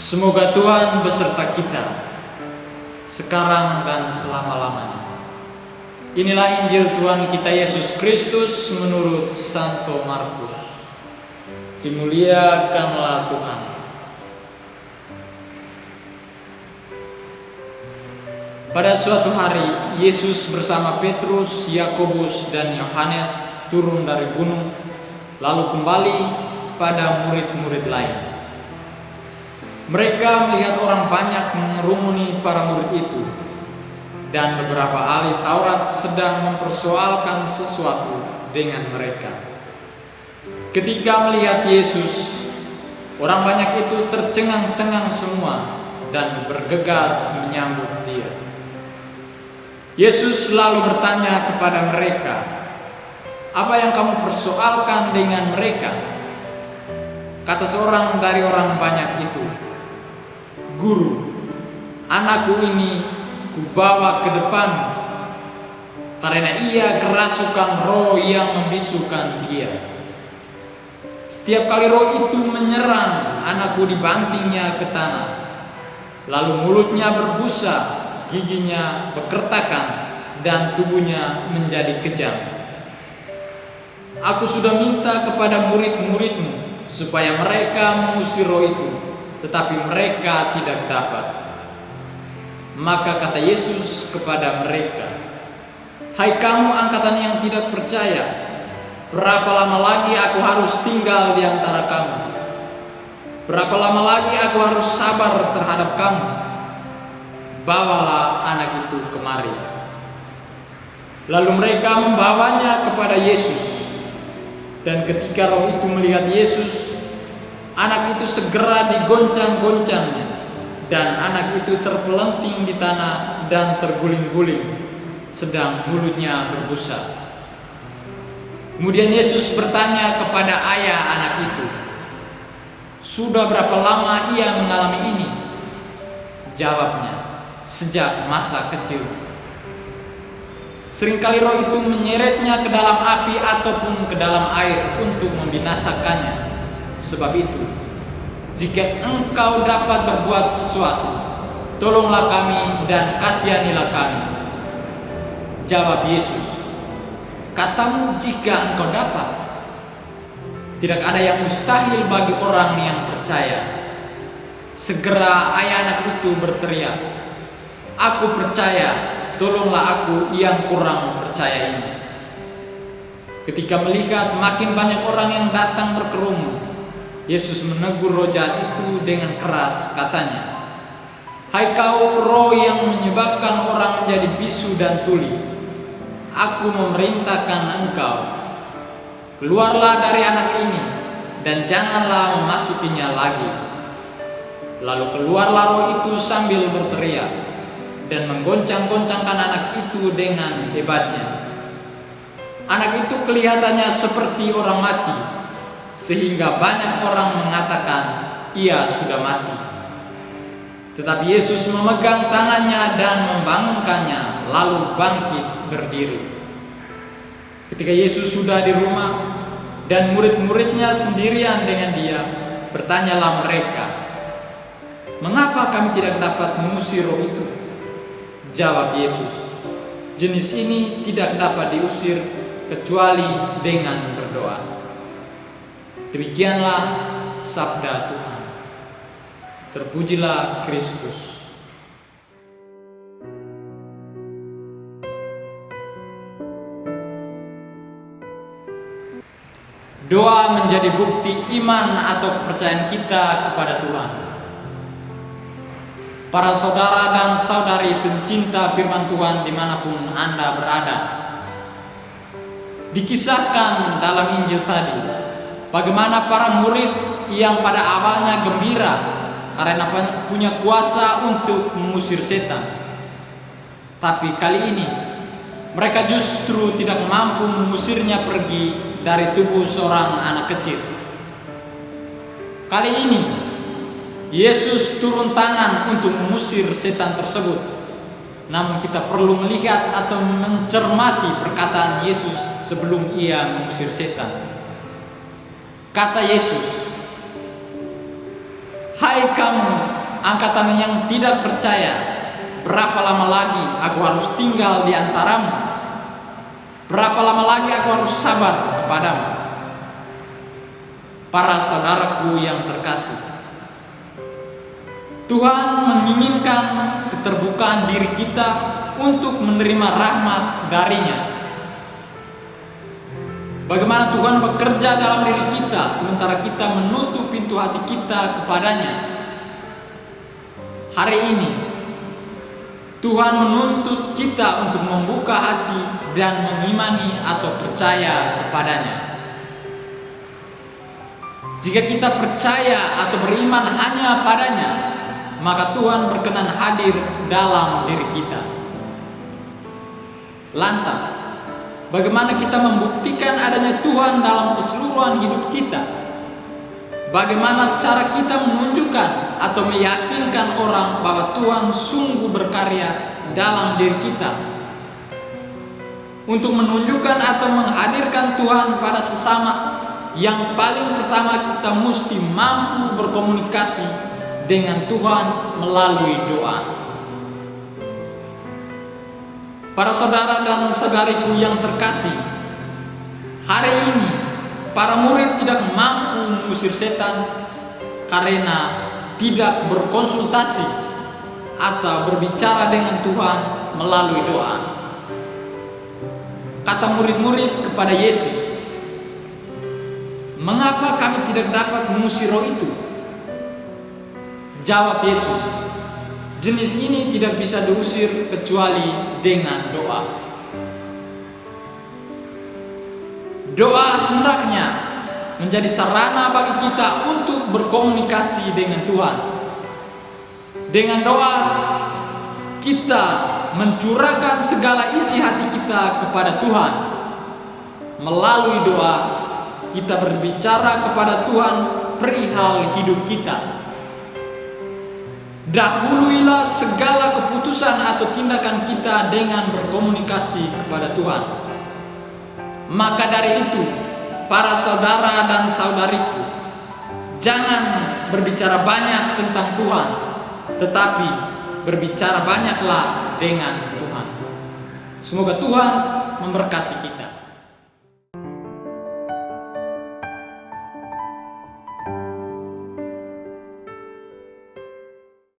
Semoga Tuhan beserta kita sekarang dan selama-lamanya. Inilah Injil Tuhan kita Yesus Kristus menurut Santo Markus. Dimuliakanlah Tuhan. Pada suatu hari, Yesus bersama Petrus, Yakobus, dan Yohanes turun dari gunung, lalu kembali pada murid-murid lain. Mereka melihat orang banyak mengerumuni para murid itu, dan beberapa ahli Taurat sedang mempersoalkan sesuatu dengan mereka. Ketika melihat Yesus, orang banyak itu tercengang-cengang semua dan bergegas menyambut Dia. Yesus lalu bertanya kepada mereka, "Apa yang kamu persoalkan dengan mereka?" Kata seorang dari orang banyak itu, "Guru, anakku ini kubawa ke depan karena ia kerasukan roh yang membisukan dia. Setiap kali roh itu menyerang, anakku dibantingnya ke tanah, lalu mulutnya berbusa, giginya bekertakan, dan tubuhnya menjadi kejam. Aku sudah minta kepada murid-muridmu supaya mereka mengusir roh itu, tetapi mereka tidak dapat." Maka kata Yesus kepada mereka, "Hai kamu angkatan yang tidak percaya, berapa lama lagi aku harus tinggal di antara kamu? Berapa lama lagi aku harus sabar terhadap kamu? Bawalah anak itu kemari." Lalu mereka membawanya kepada Yesus. Dan ketika roh itu melihat Yesus, anak itu segera digoncang-goncangnya, dan anak itu terpelanting di tanah dan terguling-guling, sedang mulutnya berbusa. Kemudian Yesus bertanya kepada ayah anak itu, "Sudah berapa lama ia mengalami ini?" Jawabnya, "Sejak masa kecil. Seringkali roh itu menyeretnya ke dalam api ataupun ke dalam air untuk membinasakannya. Sebab itu, jika engkau dapat berbuat sesuatu, tolonglah kami dan kasihanilah kami." Jawab Yesus, "Katamu jika engkau dapat. Tidak ada yang mustahil bagi orang yang percaya." Segera ayah anak itu berteriak, "Aku percaya, tolonglah aku yang kurang percaya ini." Ketika melihat makin banyak orang yang datang berkerumun, Yesus menegur roh jahat itu dengan keras, katanya, "Hai kau roh yang menyebabkan orang menjadi bisu dan tuli, aku memerintahkan engkau, keluarlah dari anak ini dan janganlah memasukinya lagi." Lalu keluarlah roh itu sambil berteriak dan menggoncang-goncangkan anak itu dengan hebatnya. Anak itu kelihatannya seperti orang mati, sehingga banyak orang mengatakan ia sudah mati. Tetapi Yesus memegang tangannya dan membangunkannya, lalu bangkit berdiri. Ketika Yesus sudah di rumah dan murid-muridnya sendirian dengan Dia, bertanyalah mereka, "Mengapa kami tidak dapat mengusir roh itu?" Jawab Yesus, "Jenis ini tidak dapat diusir kecuali dengan berdoa." Demikianlah sabda Tuhan. Terpujilah Kristus. Doa menjadi bukti iman atau kepercayaan kita kepada Tuhan. Para saudara dan saudari pencinta firman Tuhan dimanapun Anda berada, dikisahkan dalam Injil tadi bagaimana para murid yang pada awalnya gembira karena punya kuasa untuk mengusir setan, tapi kali ini mereka justru tidak mampu mengusirnya pergi dari tubuh seorang anak kecil. Kali ini Yesus turun tangan untuk mengusir setan tersebut. Namun kita perlu melihat atau mencermati perkataan Yesus sebelum ia mengusir setan. Kata Yesus, "Hai kamu angkatan yang tidak percaya, berapa lama lagi aku harus tinggal di antaramu? Berapa lama lagi aku harus sabar kepadamu? Para saudaraku yang terkasih, Tuhan menginginkan keterbukaan diri kita untuk menerima rahmat darinya. Bagaimana Tuhan bekerja dalam diri kita sementara kita menutup pintu hati kita kepadanya. Hari ini Tuhan menuntut kita untuk membuka hati dan mengimani atau percaya kepadanya. Jika kita percaya atau beriman hanya padanya, maka Tuhan berkenan hadir dalam diri kita. Lantas, bagaimana kita membuktikan adanya Tuhan dalam keseluruhan hidup kita? Bagaimana cara kita menunjukkan atau meyakinkan orang bahwa Tuhan sungguh berkarya dalam diri kita? Untuk menunjukkan atau menghadirkan Tuhan pada sesama, yang paling pertama kita mesti mampu berkomunikasi dengan Tuhan melalui doa. Para saudara dan saudariku yang terkasih, hari ini para murid tidak mampu mengusir setan karena tidak berkonsultasi atau berbicara dengan Tuhan melalui doa. Kata murid-murid kepada Yesus, "Mengapa kami tidak dapat mengusir roh itu?" Jawab Yesus, "Jenis ini tidak bisa diusir kecuali dengan doa." Doa hendaknya menjadi sarana bagi kita untuk berkomunikasi dengan Tuhan. Dengan doa, kita mencurahkan segala isi hati kita kepada Tuhan. Melalui doa, kita berbicara kepada Tuhan perihal hidup kita. Dahuluilah segala keputusan atau tindakan kita dengan berkomunikasi kepada Tuhan. Maka dari itu, para saudara dan saudariku, jangan berbicara banyak tentang Tuhan, tetapi berbicara banyaklah dengan Tuhan. Semoga Tuhan memberkati kita.